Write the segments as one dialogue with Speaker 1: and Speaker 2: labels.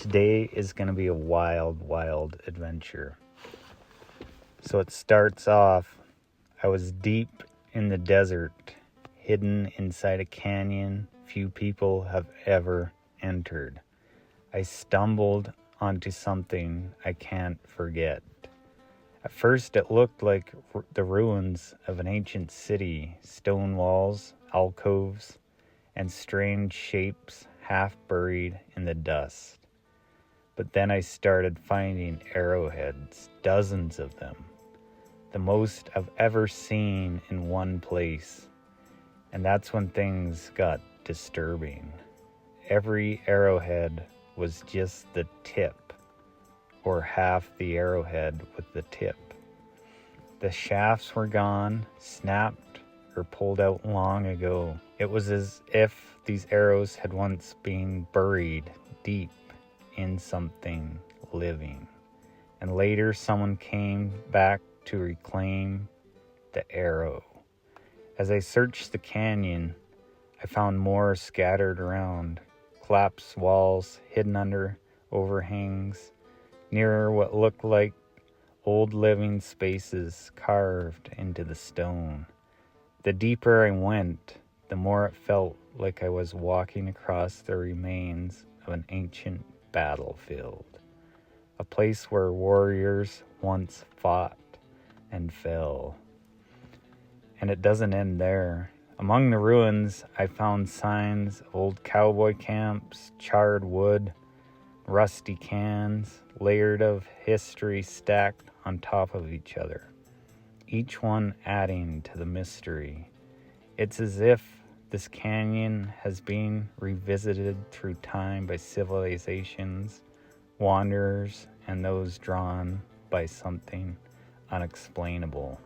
Speaker 1: Today is going to be a wild adventure. So it starts off, I was deep in the desert, hidden inside a canyon few people have ever entered. I stumbled onto something I can't forget. At first it looked like the ruins of an ancient city, stone walls, alcoves, and strange shapes half buried in the dust. But then I started finding arrowheads, dozens of them, the most I've ever seen in one place. And that's when things got disturbing. Every arrowhead was just the tip, or half the arrowhead with the tip. The shafts were gone, snapped, or pulled out long ago. It was as if these arrows had once been buried deep in something living. And later someone came back to reclaim the arrow. As I searched the canyon, I found more scattered around, collapsed walls hidden under overhangs, near what looked like old living spaces carved into the stone. The deeper I went, the more it felt like I was walking across the remains of an ancient battlefield, a place where warriors once fought and fell. And it doesn't end there. Among the ruins, I found signs of old cowboy camps, charred wood, rusty cans, layered of history stacked on top of each other, each one adding to the mystery. It's as if this canyon has been revisited through time by civilizations, wanderers, and those drawn by something unexplainable.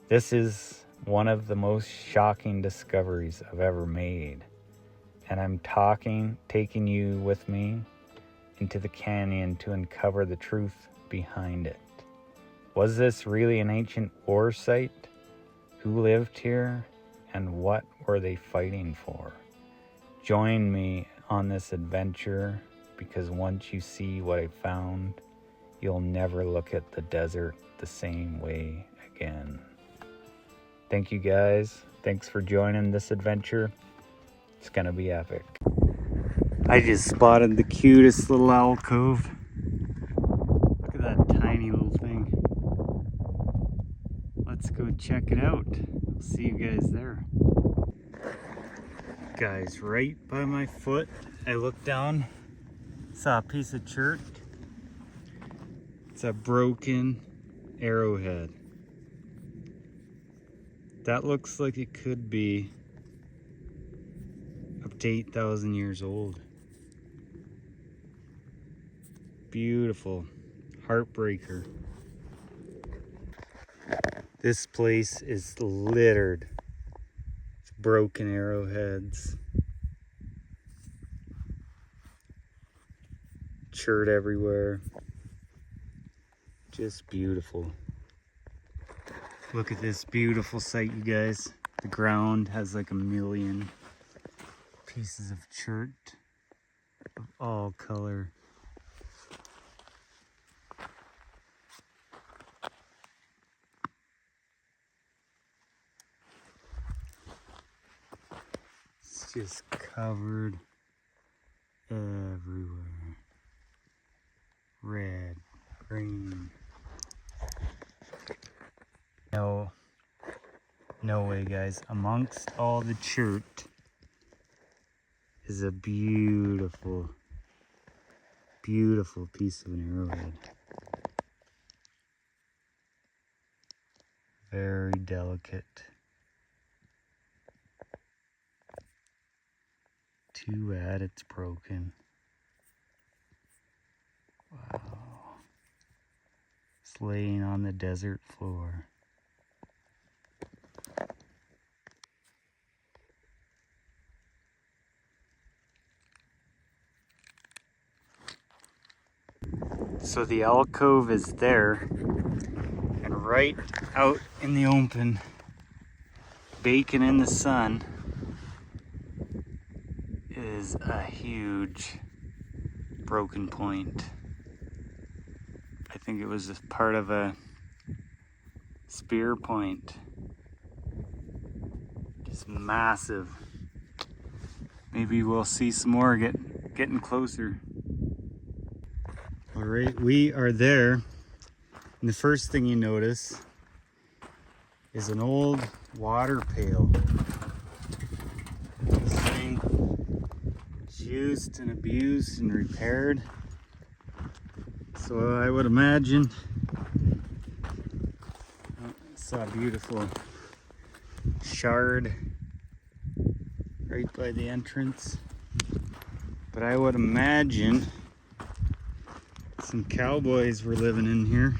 Speaker 1: This is one of the most shocking discoveries I've ever made, and I'm taking you with me into the canyon to uncover the truth behind it. Was this really an ancient war site? Who lived here, and what were they fighting for? Join me on this adventure, because once you see what I found, you'll never look at the desert the same way again. Thank you guys. Thanks for joining this adventure. It's gonna be epic. I just spotted the cutest little alcove. Look at that tiny little thing. Let's go check it out. I'll see you guys there. Guys, right by my foot, I looked down, saw a piece of chert. It's a broken arrowhead. That looks like it could be up to 8,000 years old. Beautiful. Heartbreaker. This place is littered with broken arrowheads. Chert everywhere. Just beautiful. Look at this beautiful site, you guys. The ground has like 1 million pieces of chert of all color. It's just covered everywhere. Red, green. No way, guys. Amongst all the chert is a beautiful piece of an arrowhead. Very delicate. Too bad it's broken. Wow. It's laying on the desert floor. So the alcove is there, and right out in the open, baking in the sun, is a huge broken point. I think it was part of a spear point. Just massive. Maybe we'll see some more getting closer. All right, we are there. And the first thing you notice is an old water pail. This thing is used and abused and repaired. So I would imagine, it's a beautiful shard right by the entrance. But I would imagine some cowboys were living in here.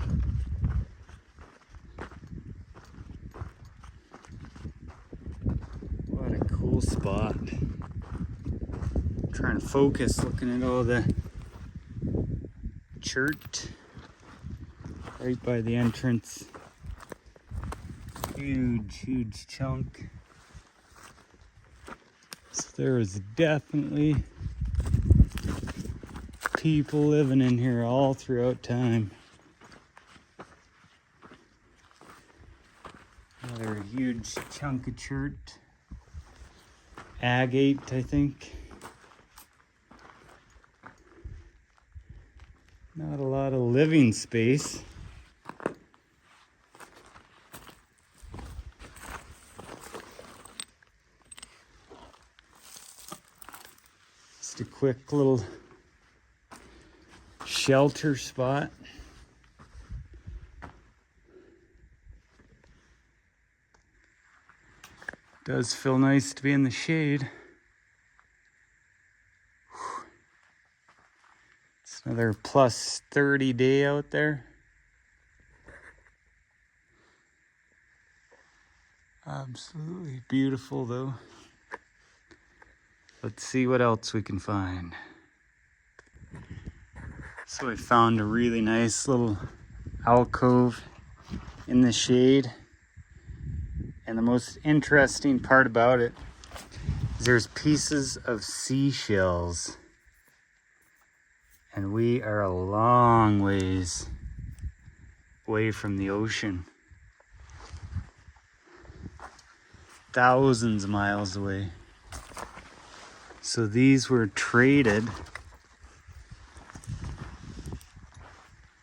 Speaker 1: What a cool spot. I'm trying to focus, looking at all the chert right by the entrance. Huge chunk. So there is definitely people living in here all throughout time. Another huge chunk of chert. Agate, I think. Not a lot of living space. Just a quick little shelter spot. Does feel nice to be in the shade. It's another plus 30 day out there. Absolutely beautiful though. Let's see what else we can find. So I found a really nice little alcove in the shade. And the most interesting part about it is there's pieces of seashells. And we are a long ways away from the ocean. Thousands of miles away. So these were traded.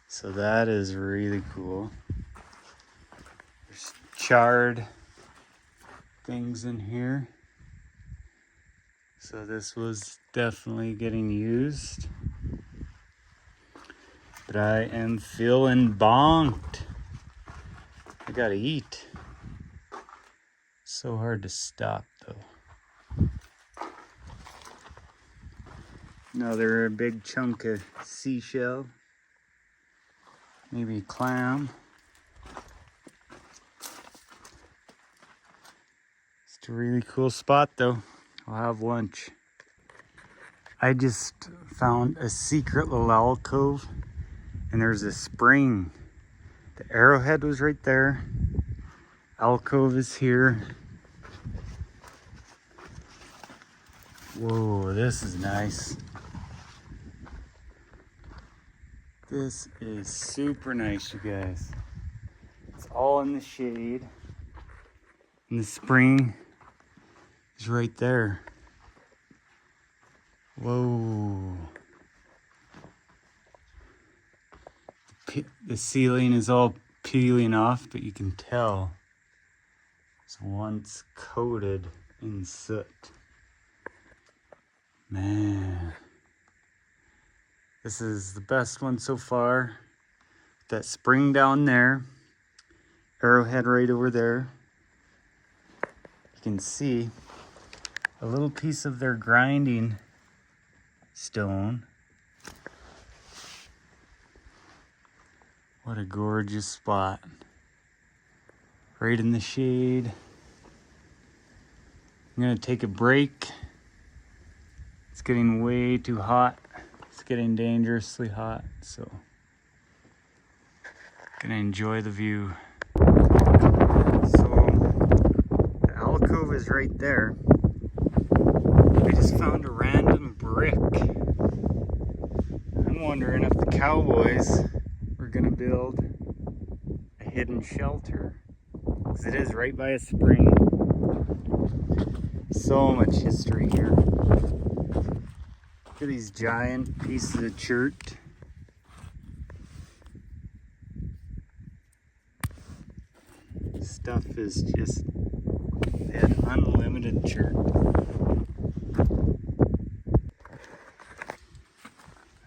Speaker 1: So that is really cool. There's charred things in here. So this was definitely getting used. But I am feeling bonked. I gotta eat. So hard to stop though. Another big chunk of seashell. Maybe clam. It's a really cool spot though. I'll have lunch. I just found a secret little alcove and there's a spring. The arrowhead was right there. Alcove is here. Whoa, this is nice. This is super nice, you guys. It's all in the shade. And the spring is right there. Whoa. The ceiling is all peeling off, but you can tell it's once coated in soot. Man. This is the best one so far. That spring down there. Arrowhead right over there. You can see a little piece of their grinding stone. What a gorgeous spot. Right in the shade. I'm gonna take a break. It's getting way too hot. It's getting dangerously hot, so gonna enjoy the view. So the alcove is right there. I just found a random brick wondering if the Cowboys were gonna build a hidden shelter, because it is right by a spring. So much history here. Look at these giant pieces of chert. Stuff is just, they had unlimited chert.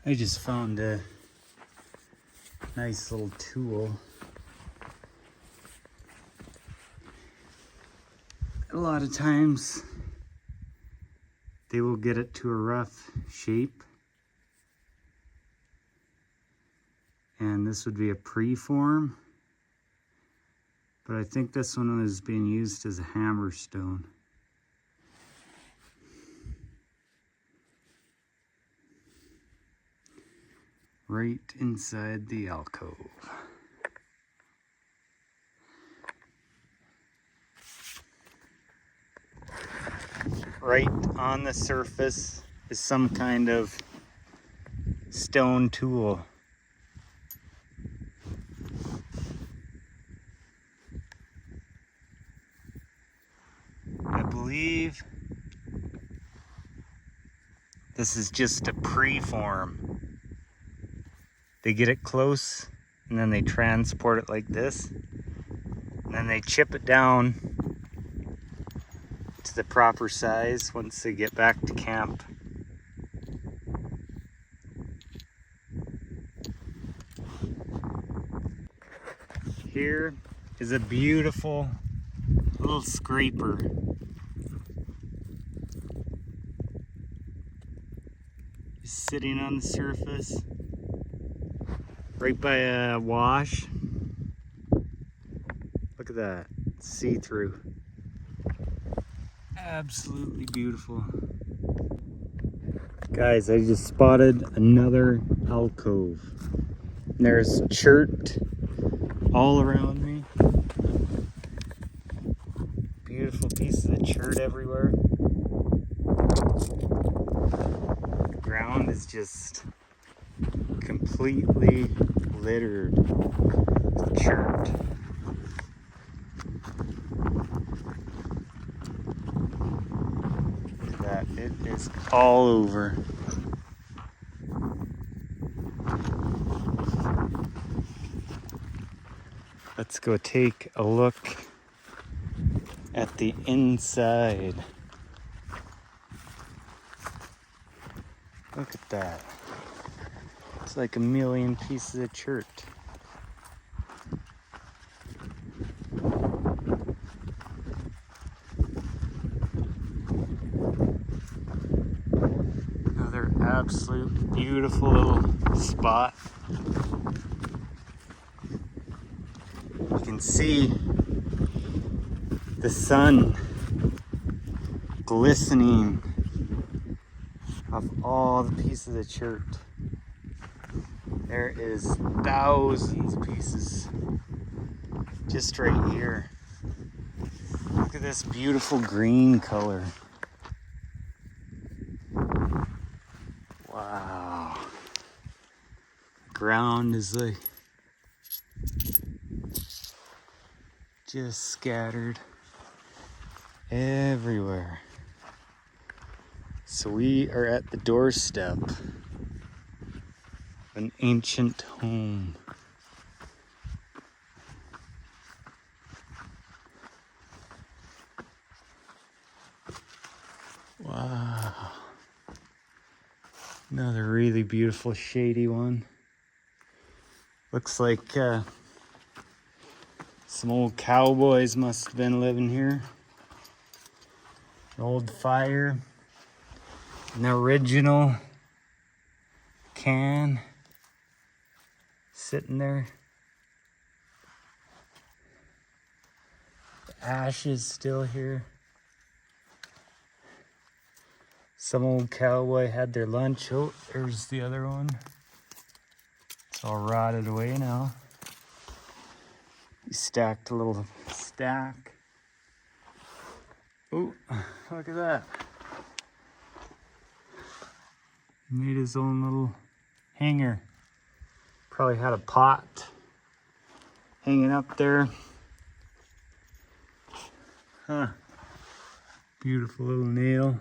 Speaker 1: I just found a nice little tool. A lot of times they will get it to a rough shape, and this would be a preform, but I think this one is being used as a hammerstone. Right inside the alcove. Right on the surface is some kind of stone tool. I believe this is just a preform. They get it close and then they transport it like this, and then they chip it down to the proper size once they get back to camp. Here is a beautiful little scraper. Just sitting on the surface, right by a wash. Look at that, see-through. Absolutely beautiful. Guys, I just spotted another alcove. And there's chert all around me. Beautiful pieces of chert everywhere. The ground is just completely littered with chert. Look at that, it is all over. Let's go take a look at the inside. Look at that. It's like a million pieces of chert. Another absolute beautiful little spot. You can see the sun glistening off all the pieces of chert. There is thousands of pieces just right here. Look at this beautiful green color. Wow. Ground is like just scattered everywhere. So we are at the doorstep of an ancient home. Wow. Another really beautiful shady one. Looks like some old cowboys must have been living here. An old fire. An original can sitting there. The ashes still here. Some old cowboy had their lunch. Oh, there's the other one. It's all rotted away now. He stacked a little stack. Oh, look at that. He made his own little hanger. Probably had a pot hanging up there. Huh. Beautiful little nail.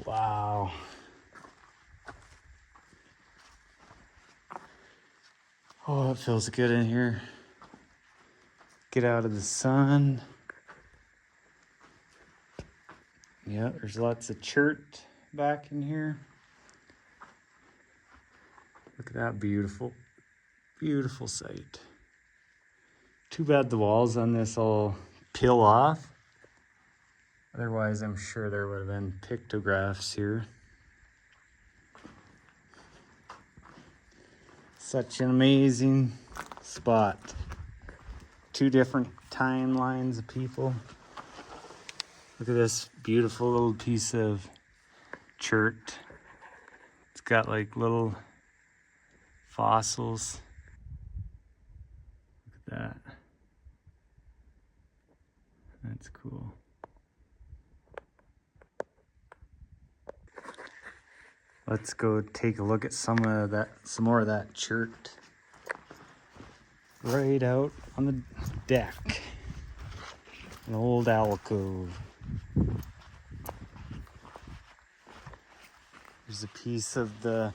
Speaker 1: Wow. Oh, it feels good in here. Get out of the sun. Yeah, there's lots of chert back in here. Look at that beautiful, beautiful sight. Too bad the walls on this all peel off. Otherwise, I'm sure there would have been pictographs here. Such an amazing spot. Two different timelines of people. Look at this beautiful little piece of chert. It's got like little fossils. Look at that. That's cool. Let's go take a look at some more of that chert. Right out on the deck. An old alcove. There's a piece of the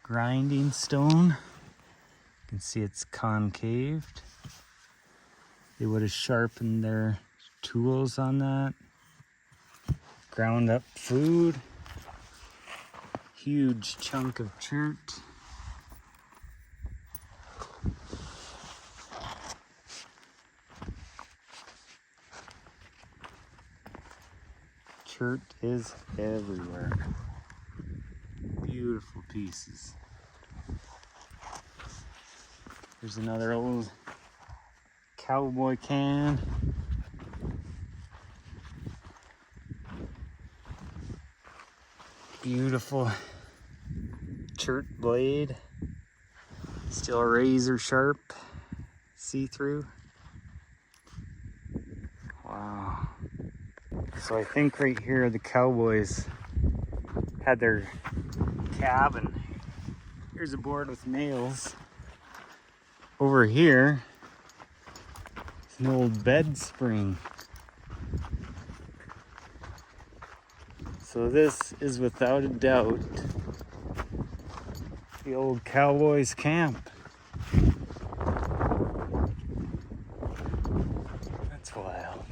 Speaker 1: grinding stone. You can see it's concaved. They would have sharpened their tools on that. Ground up food. Huge chunk of chert. Chert is everywhere. Beautiful pieces. There's another old Cowboy can. Beautiful chert blade. Still razor sharp, see-through. Wow. So I think right here the Cowboys had their cabin. Here's a board with nails. Over here, it's an old bed spring. So this is without a doubt the old Cowboys camp. That's wild.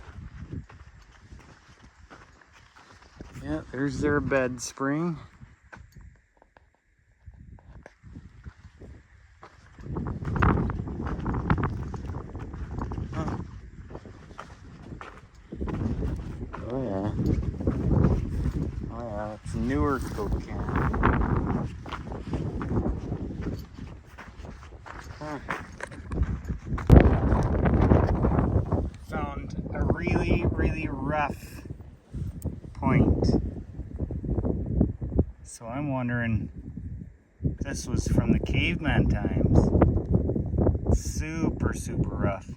Speaker 1: Yeah, there's their bed spring. Huh. Oh yeah. Oh yeah, it's a newer Coke can. Huh. Found a really, really rough point. So I'm wondering if this was from the caveman times. Super, super rough.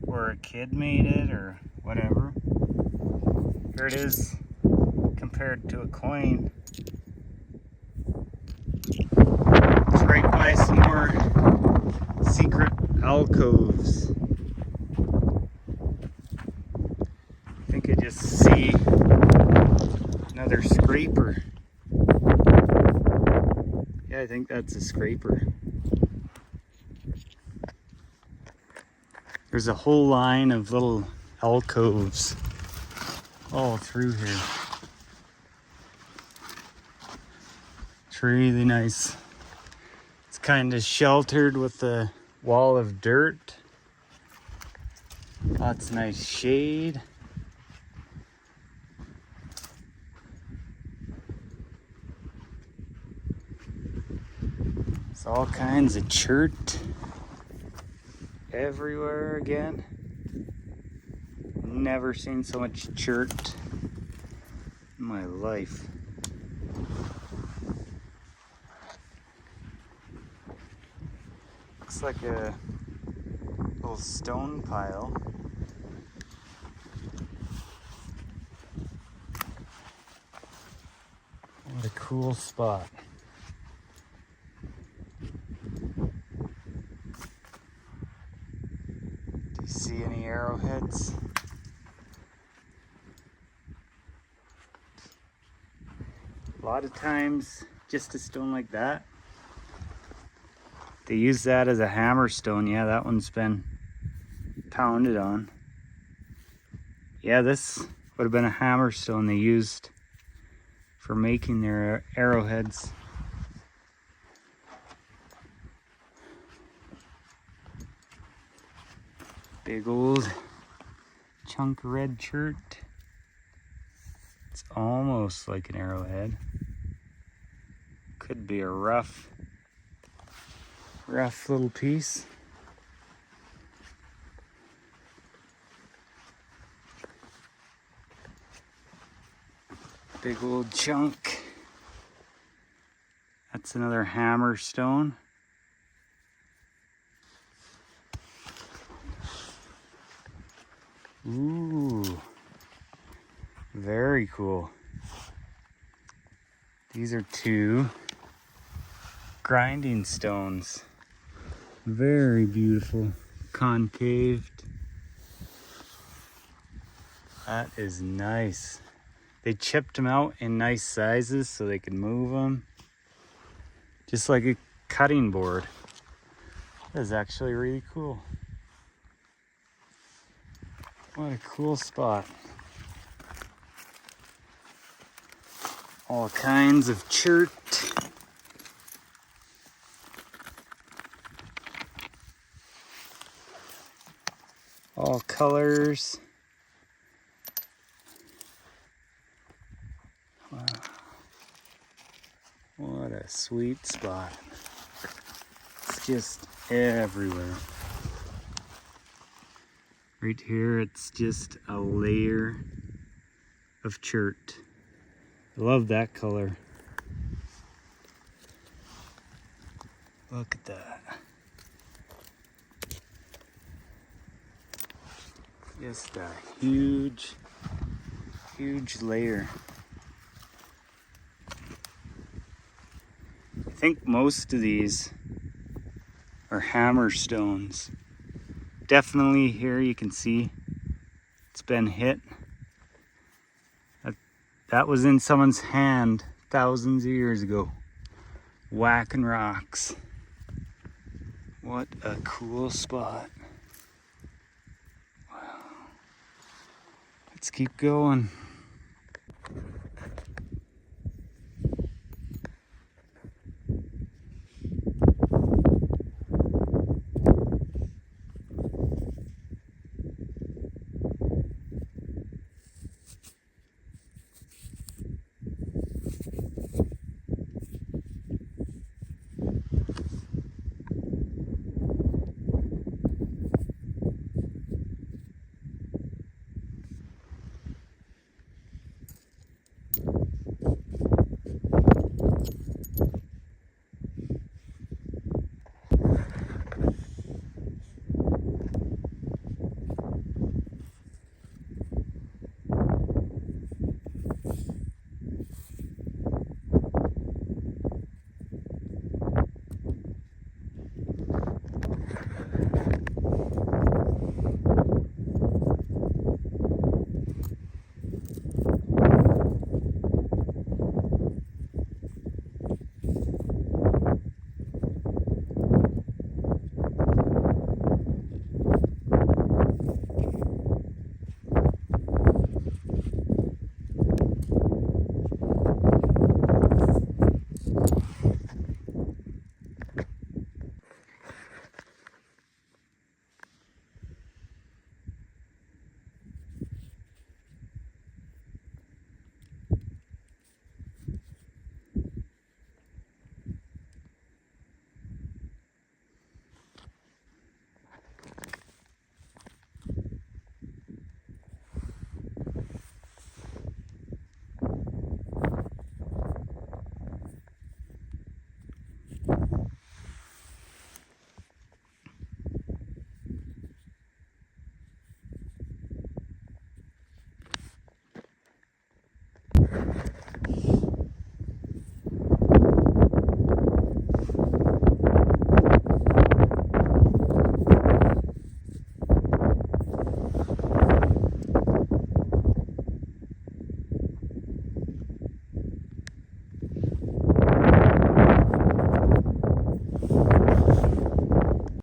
Speaker 1: Or a kid made it or whatever. Here it is compared to a coin. It's right by some more secret alcoves. I think I just see another scraper. Yeah, I think that's a scraper. There's a whole line of little alcoves all through here. It's really nice. It's kind of sheltered with a wall of dirt. Lots of nice shade. It's all kinds of chert everywhere again. Never seen so much chert in my life. Looks like a little stone pile. cool spot. Do you see any arrowheads? A lot of times, just a stone like that, they use that as a hammer stone. Yeah, that one's been pounded on. Yeah, this would have been a hammer stone they used for making their arrowheads. Big old chunk of red chert. It's almost like an arrowhead. Could be a rough little piece. Big old chunk. That's another hammer stone. Ooh, very cool. These are two grinding stones. Very beautiful, concaved. That is nice. They chipped them out in nice sizes so they could move them. Just like a cutting board. That is actually really cool. What a cool spot. All kinds of chert. All colors. Wow. What a sweet spot. It's just everywhere. Right here, it's just a layer of chert. I love that color. Look at that. Just a huge, huge layer. I think most of these are hammer stones. Definitely here you can see it's been hit. That was in someone's hand thousands of years ago. Whacking rocks. What a cool spot. Wow. Let's keep going.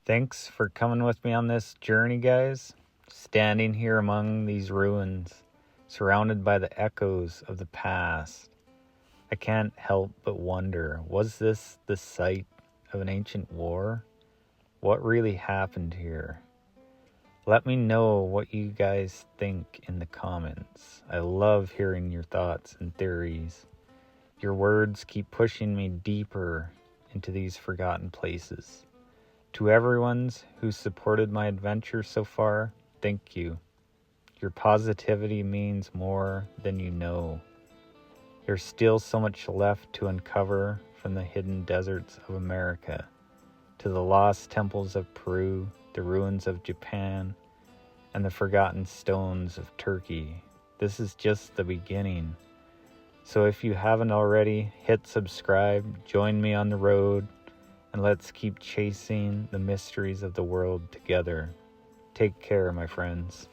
Speaker 1: Thanks for coming with me on this journey, guys. Standing here among these ruins, surrounded by the echoes of the past, I can't help but wonder, was this the site of an ancient war? What really happened here? Let me know what you guys think in the comments. I love hearing your thoughts and theories. Your words keep pushing me deeper into these forgotten places. To everyone who's supported my adventure so far, thank you. Your positivity means more than you know. There's still so much left to uncover, from the hidden deserts of America to the lost temples of Peru, the ruins of Japan, and the forgotten stones of Turkey. This is just the beginning. So if you haven't already, hit subscribe, join me on the road, and let's keep chasing the mysteries of the world together. Take care, my friends.